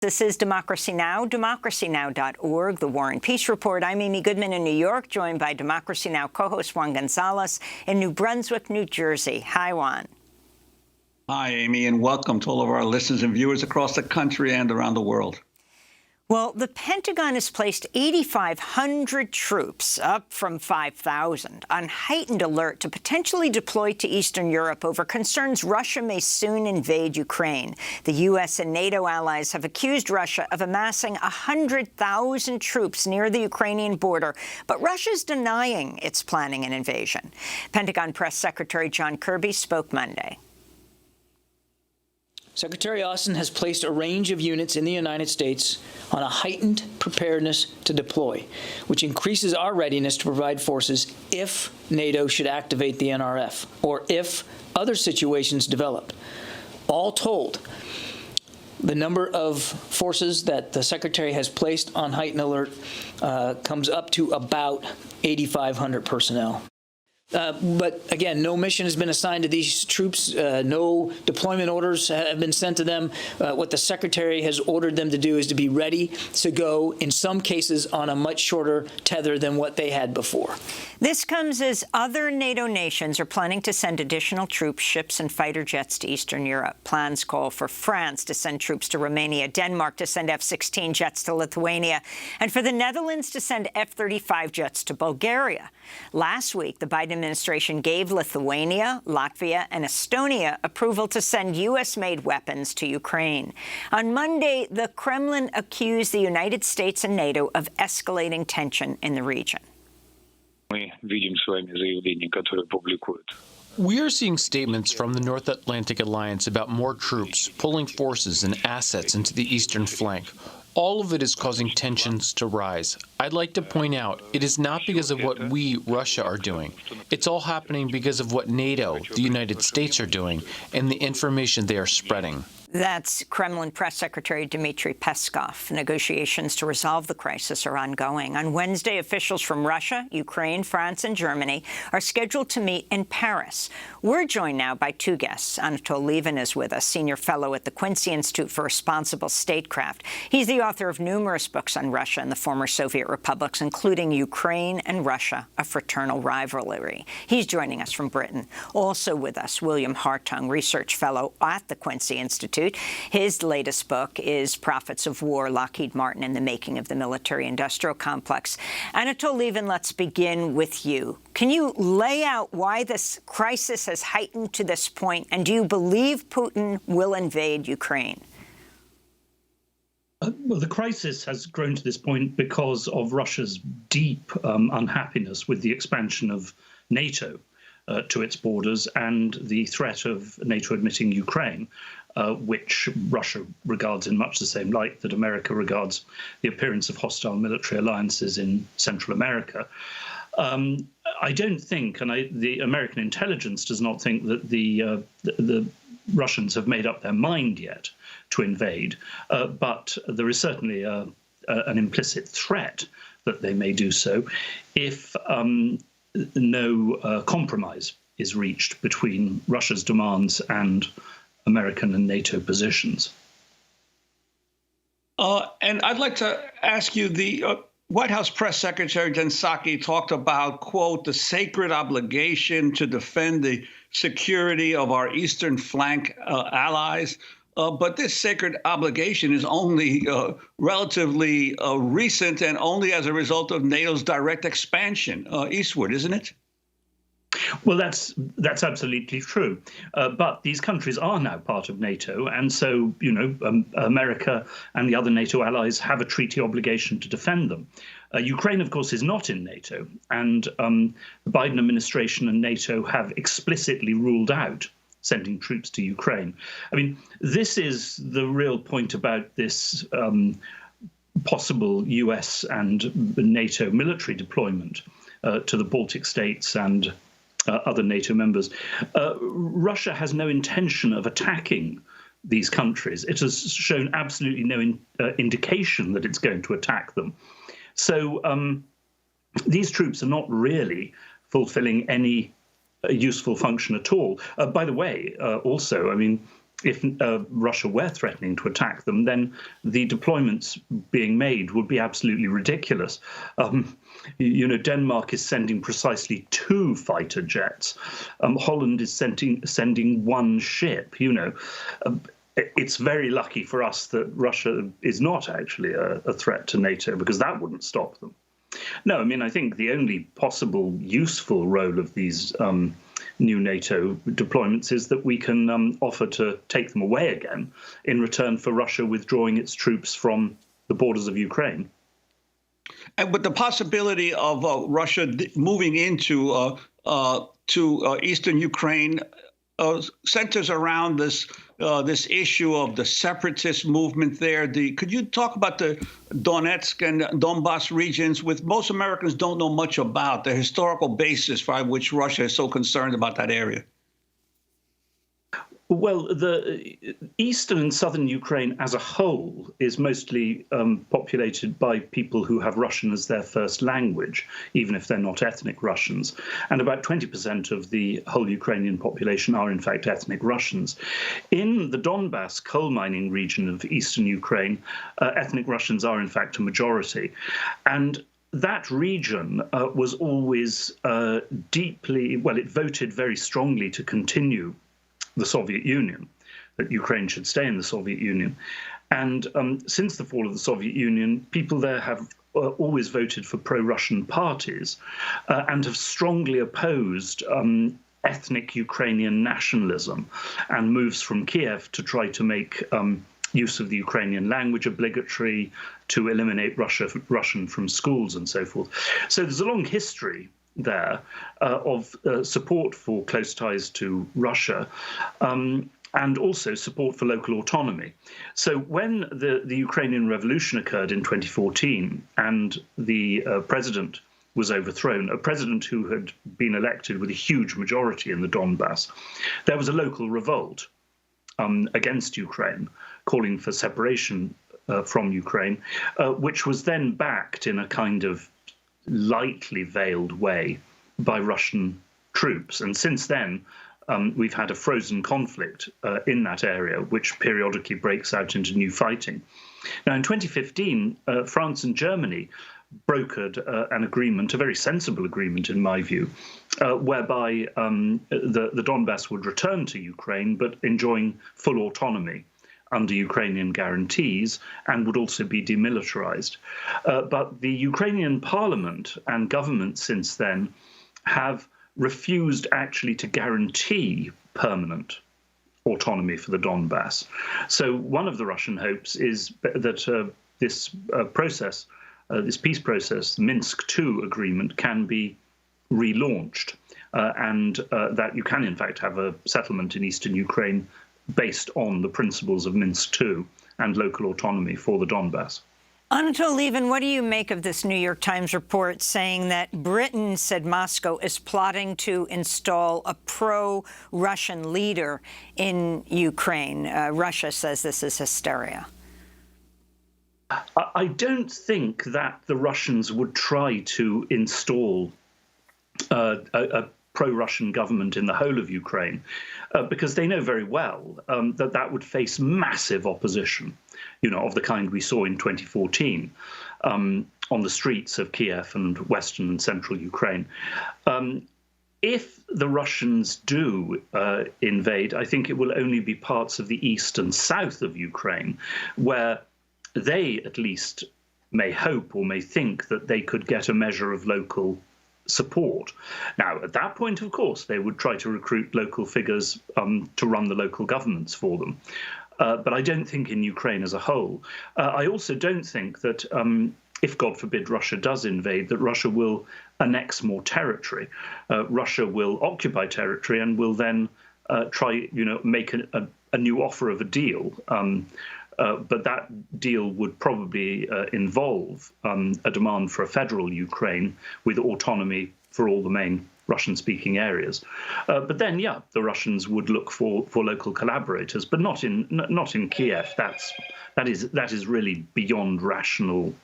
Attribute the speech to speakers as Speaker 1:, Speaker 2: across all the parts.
Speaker 1: This is Democracy Now!, democracynow.org, The War and Peace Report. I'm Amy Goodman in New York, joined by Democracy Now! Co-host Juan Gonzalez in New Brunswick, New Jersey. Hi, Juan.
Speaker 2: Hi, Amy, and welcome to all of our listeners and viewers across the country and around the world.
Speaker 1: Well, the Pentagon has placed 8,500 troops, up from 5,000, on heightened alert to potentially deploy to Eastern Europe over concerns Russia may soon invade Ukraine. The U.S. and NATO allies have accused Russia of amassing 100,000 troops near the Ukrainian border, but Russia's denying it's planning an invasion. Pentagon Press Secretary John Kirby spoke Monday.
Speaker 3: Secretary Austin has placed a range of units in the United States on a heightened preparedness to deploy, which increases our readiness to provide forces if NATO should activate the NRF or if other situations develop. All told, the number of forces that the Secretary has placed on heightened alert comes up to about 8,500 personnel. But again, no mission has been assigned to these troops. No deployment orders have been sent to them. What the Secretary has ordered them to do is to be ready to go, in some cases, on a much shorter tether than what they had before.
Speaker 1: This comes as other NATO nations are planning to send additional troops, ships, and fighter jets to Eastern Europe. Plans call for France to send troops to Romania, Denmark to send F-16 jets to Lithuania, and for the Netherlands to send F-35 jets to Bulgaria. Last week, the Biden administration gave Lithuania, Latvia, and Estonia approval to send U.S.-made weapons to Ukraine. On Monday, the Kremlin accused the United States and NATO of escalating tension in the region.
Speaker 4: We are seeing statements from the North Atlantic Alliance about more troops pulling forces and assets into the eastern flank. All of it is causing tensions to rise. I'd like to point out, it is not because of what we, Russia, are doing. It's all happening because of what NATO, the United States, are doing, and the information they are spreading.
Speaker 1: That's Kremlin Press Secretary Dmitry Peskov. Negotiations to resolve the crisis are ongoing. On Wednesday, officials from Russia, Ukraine, France, and Germany are scheduled to meet in Paris. We're joined now by two guests. Anatol Lieven is with us, senior fellow at the Quincy Institute for Responsible Statecraft. He's the author of numerous books on Russia and the former Soviet republics, including Ukraine and Russia, A Fraternal Rivalry. He's joining us from Britain. Also with us, William Hartung, research fellow at the Quincy Institute. His latest book is Prophets of War, Lockheed Martin and the Making of the Military-Industrial Complex. Anatol Lieven, let's begin with you. Can you lay out why this crisis has heightened to this point, and do you believe Putin will invade Ukraine?
Speaker 5: Well, the crisis has grown to this point because of Russia's deep unhappiness with the expansion of NATO to its borders and the threat of NATO admitting Ukraine, which Russia regards in much the same light that America regards the appearance of hostile military alliances in Central America. I don't think, and the American intelligence does not think, that the Russians have made up their mind yet to invade, but there is certainly an implicit threat that they may do so if no compromise is reached between Russia's demands and American and NATO positions.
Speaker 2: And I'd like to ask you, the White House Press Secretary Jen Psaki talked about, quote, the sacred obligation to defend the security of our eastern flank allies. But this sacred obligation is only relatively recent and only as a result of NATO's direct expansion eastward, isn't it?
Speaker 5: Well, that's absolutely true. But these countries are now part of NATO. And so, America and the other NATO allies have a treaty obligation to defend them. Ukraine, of course, is not in NATO. And the Biden administration and NATO have explicitly ruled out sending troops to Ukraine. I mean, this is the real point about this possible US and NATO military deployment to the Baltic states and other NATO members. Russia has no intention of attacking these countries. It has shown absolutely no indication that it's going to attack them. So these troops are not really fulfilling any useful function at all. By the way, also, I mean, if Russia were threatening to attack them, then the deployments being made would be absolutely ridiculous. Denmark is sending precisely 2 fighter jets. Holland is sending 1 ship. It's very lucky for us that Russia is not actually a threat to NATO, because that wouldn't stop them. No, I mean, I think the only possible useful role of these new NATO deployments is that we can offer to take them away again in return for Russia withdrawing its troops from the borders of Ukraine.
Speaker 2: And with the possibility of Russia moving into eastern Ukraine centers around this issue of the separatist movement there. Could you talk about the Donetsk and Donbas regions, which most Americans don't know much about, the historical basis by which Russia is so concerned about that area?
Speaker 5: Well, the eastern and southern Ukraine as a whole is mostly populated by people who have Russian as their first language, even if they're not ethnic Russians. And about 20% of the whole Ukrainian population are, in fact, ethnic Russians. In the Donbas coal mining region of eastern Ukraine, ethnic Russians are, in fact, a majority. And that region was always it voted very strongly to continue the Soviet Union, that Ukraine should stay in the Soviet Union. And since the fall of the Soviet Union, people there have always voted for pro-Russian parties and have strongly opposed ethnic Ukrainian nationalism and moves from Kiev to try to make use of the Ukrainian language obligatory, to eliminate Russian from schools and so forth. So there's a long history there of support for close ties to Russia, and also support for local autonomy. So when the Ukrainian Revolution occurred in 2014 and the president was overthrown, a president who had been elected with a huge majority in the Donbas, there was a local revolt against Ukraine, calling for separation from Ukraine, which was then backed in a kind of lightly veiled way by Russian troops. And since then, we've had a frozen conflict in that area, which periodically breaks out into new fighting. Now, in 2015, France and Germany brokered an agreement, a very sensible agreement in my view, whereby the Donbass would return to Ukraine, but enjoying full autonomy under Ukrainian guarantees, and would also be demilitarized. But the Ukrainian parliament and government since then have refused actually to guarantee permanent autonomy for the Donbass. So one of the Russian hopes is that this process, this peace process, the Minsk II agreement, can be relaunched, and that you can in fact have a settlement in eastern Ukraine based on the principles of Minsk II and local autonomy for the Donbass.
Speaker 1: Anatol Lieven, what do you make of this New York Times report saying that Britain said Moscow is plotting to install a pro-Russian leader in Ukraine? Russia says this is hysteria.
Speaker 5: I don't think that the Russians would try to install a pro-Russian government in the whole of Ukraine, because they know very well that that would face massive opposition, of the kind we saw in 2014 on the streets of Kiev and western and central Ukraine. If the Russians do invade, I think it will only be parts of the east and south of Ukraine, where they at least may hope or may think that they could get a measure of local support. Now, at that point, of course, they would try to recruit local figures to run the local governments for them. But I don't think in Ukraine as a whole. I also don't think that if, God forbid, Russia does invade, that Russia will annex more territory. Russia will occupy territory and will then try, make a new offer of a deal. But that deal would probably involve a demand for a federal Ukraine with autonomy for all the main Russian-speaking areas. But then, the Russians would look for local collaborators, but not in Kiev. That is really beyond rational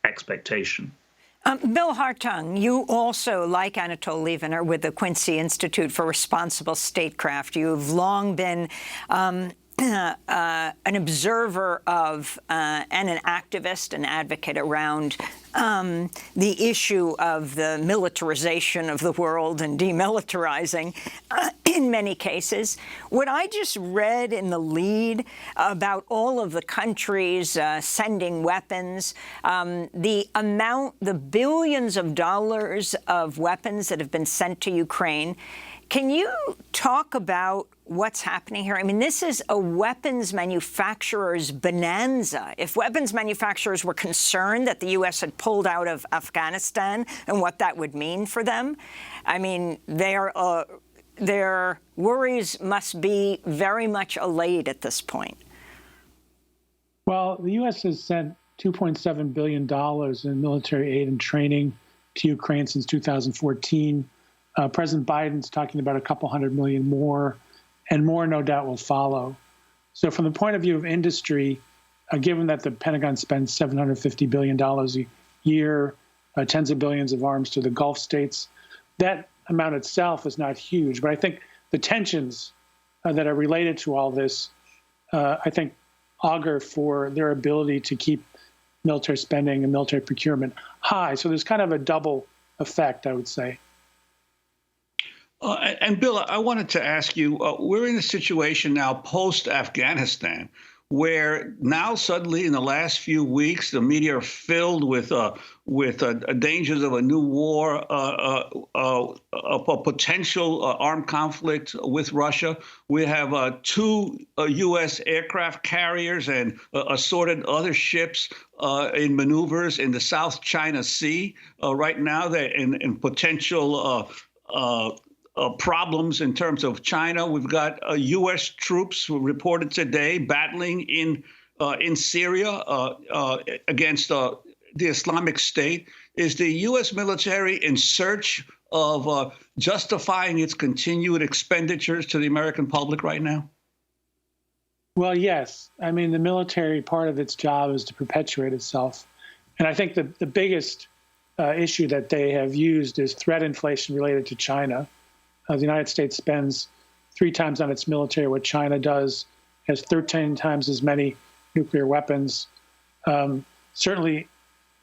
Speaker 5: expectation.
Speaker 1: Bill Hartung, you also, like Anatol Lieven, are with the Quincy Institute for Responsible Statecraft. You've long been an observer of and an activist, an advocate around the issue of the militarization of the world and demilitarizing in many cases. What I just read in the lead about all of the countries sending weapons, the billions of dollars of weapons that have been sent to Ukraine, can you talk about what's happening here? I mean, this is a weapons manufacturer's bonanza. If weapons manufacturers were concerned that the U.S. had pulled out of Afghanistan and what that would mean for them, I mean, their worries must be very much allayed at this point.
Speaker 6: Well, the U.S. has sent $2.7 billion in military aid and training to Ukraine since 2014. President Biden's talking about a couple $100 million more, and more no doubt will follow. So from the point of view of industry, given that the Pentagon spends $750 billion a year, tens of billions of arms to the Gulf states, that amount itself is not huge. But I think the tensions that are related to all this, I think, augur for their ability to keep military spending and military procurement high. So there's kind of a double effect, I would say.
Speaker 2: And Bill, I wanted to ask you, we're in a situation now post-Afghanistan where now suddenly in the last few weeks, the media are filled with dangers of a new war, a potential armed conflict with Russia. We have 2 U.S. aircraft carriers and assorted other ships in maneuvers in the South China Sea right now. They're in potential problems in terms of China. We've got U.S. troops who reported today battling in Syria against the Islamic State. Is the U.S. military in search of justifying its continued expenditures to the American public right now?
Speaker 6: Well, yes. I mean, the military, part of its job is to perpetuate itself. And I think the biggest issue that they have used is threat inflation related to China. The United States spends 3 times on its military what China does, has 13 times as many nuclear weapons. Certainly,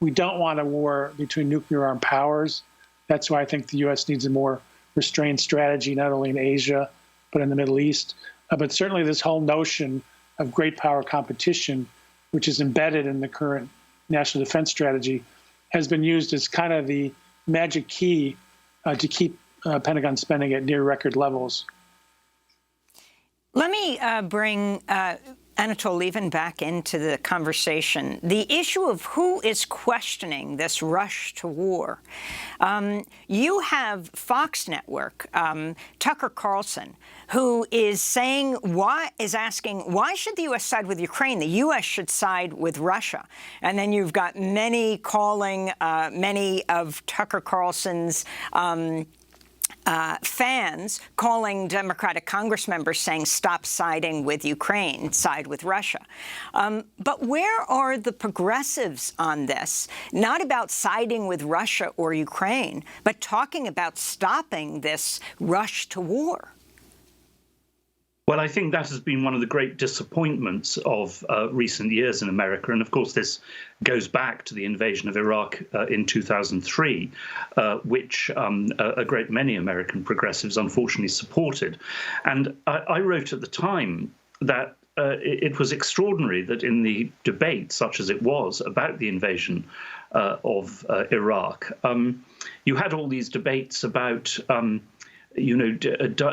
Speaker 6: we don't want a war between nuclear armed powers. That's why I think the U.S. needs a more restrained strategy, not only in Asia, but in the Middle East. But certainly this whole notion of great power competition, which is embedded in the current national defense strategy, has been used as kind of the magic key to keep Pentagon spending at near record levels.
Speaker 1: Let me bring Anatol Lieven back into the conversation. The issue of who is questioning this rush to war. You have Fox Network, Tucker Carlson, who is asking, why should the U.S. side with Ukraine? The U.S. should side with Russia. And then you've got many calling, many of Tucker Carlson's fans calling Democratic Congress members saying, stop siding with Ukraine, side with Russia. But where are the progressives on this? Not about siding with Russia or Ukraine, but talking about stopping this rush to war.
Speaker 5: Well, I think that has been one of the great disappointments of recent years in America. And of course, this goes back to the invasion of Iraq in 2003, which a great many American progressives unfortunately supported. And I wrote at the time that it was extraordinary that in the debate, such as it was, about the invasion of Iraq, you had all these debates about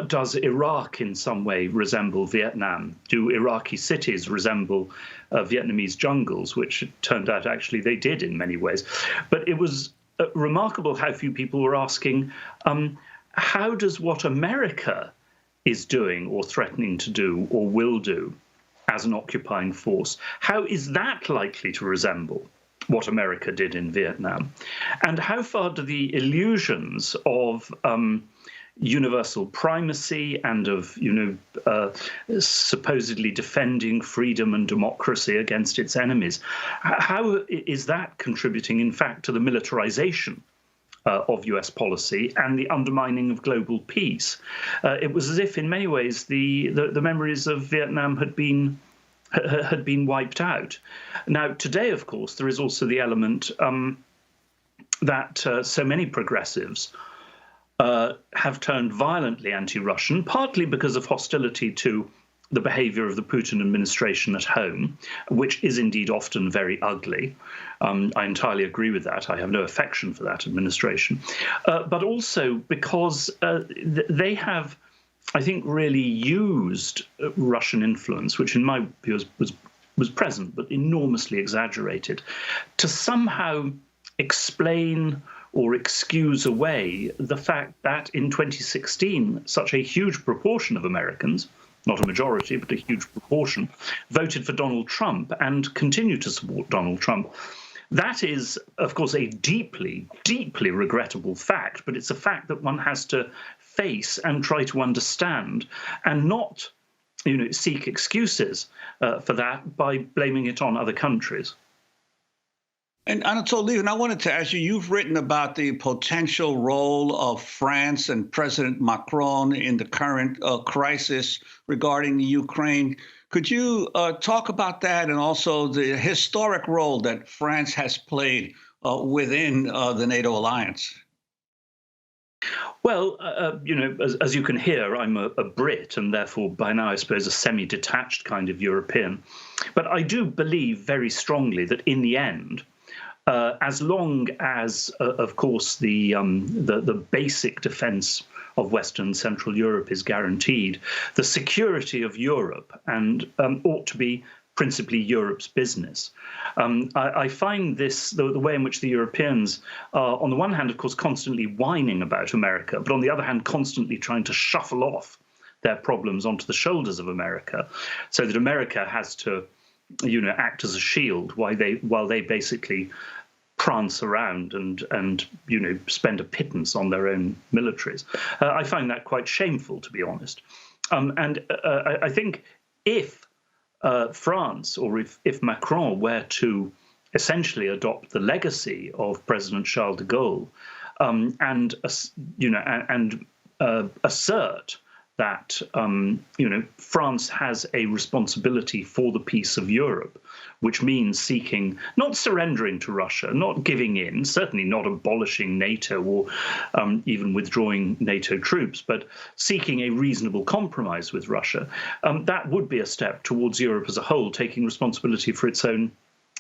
Speaker 5: does Iraq in some way resemble Vietnam? Do Iraqi cities resemble Vietnamese jungles, which it turned out actually they did in many ways. But it was remarkable how few people were asking, how does what America is doing or threatening to do or will do as an occupying force, how is that likely to resemble what America did in Vietnam? And how far do the illusions of universal primacy and of, supposedly defending freedom and democracy against its enemies, how is that contributing, in fact, to the militarization of US policy and the undermining of global peace. It was as if, in many ways, the memories of Vietnam had been wiped out. Now, today, of course, there is also the element that so many progressives have turned violently anti-Russian, partly because of hostility to the behavior of the Putin administration at home, which is indeed often very ugly. I entirely agree with that. I have no affection for that administration. But also because they have, I think, really used Russian influence, which in my view was present but enormously exaggerated, to somehow explain or excuse away the fact that in 2016, such a huge proportion of Americans, not a majority, but a huge proportion, voted for Donald Trump and continue to support Donald Trump. That is, of course, a deeply, deeply regrettable fact, but it's a fact that one has to face and try to understand and not, seek excuses for that by blaming it on other countries.
Speaker 2: And Anatol Lieven, I wanted to ask you, you've written about the potential role of France and President Macron in the current crisis regarding the Ukraine. Could you talk about that and also the historic role that France has played within the NATO alliance?
Speaker 5: Well, as you can hear, I'm a Brit and therefore by now, I suppose, a semi-detached kind of European. But I do believe very strongly that in the end, as long as, of course, the basic defense of Western and Central Europe is guaranteed, the security of Europe and ought to be principally Europe's business. I find this, the way in which the Europeans are, on the one hand, of course, constantly whining about America, but on the other hand, constantly trying to shuffle off their problems onto the shoulders of America, so that America has to, act as a shield while they basically prance around and spend a pittance on their own militaries. I find that quite shameful, to be honest. I think if France or if Macron were to essentially adopt the legacy of President Charles de Gaulle and assert that France has a responsibility for the peace of Europe, which means seeking, not surrendering to Russia, not giving in, certainly not abolishing NATO or even withdrawing NATO troops, but seeking a reasonable compromise with Russia, that would be a step towards Europe as a whole taking responsibility for its own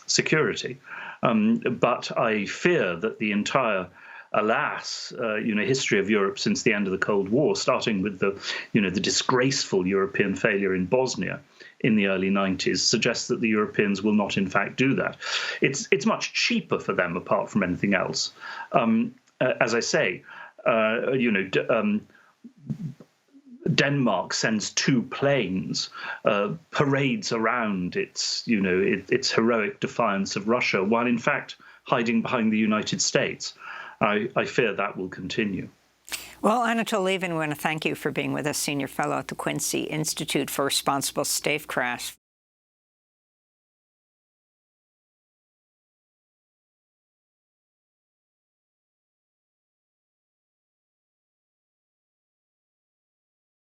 Speaker 5: security. But I fear that the entire history of Europe since the end of the Cold War, starting with the disgraceful European failure in Bosnia in the early 90s, suggests that the Europeans will not, in fact, do that. It's much cheaper for them, apart from anything else. As I say, Denmark sends 2 planes, parades around its heroic defiance of Russia, while in fact hiding behind the United States. I fear that will continue.
Speaker 1: Well, Anatol Lieven, we want to thank you for being with us, Senior Fellow at the Quincy Institute for Responsible Statecraft.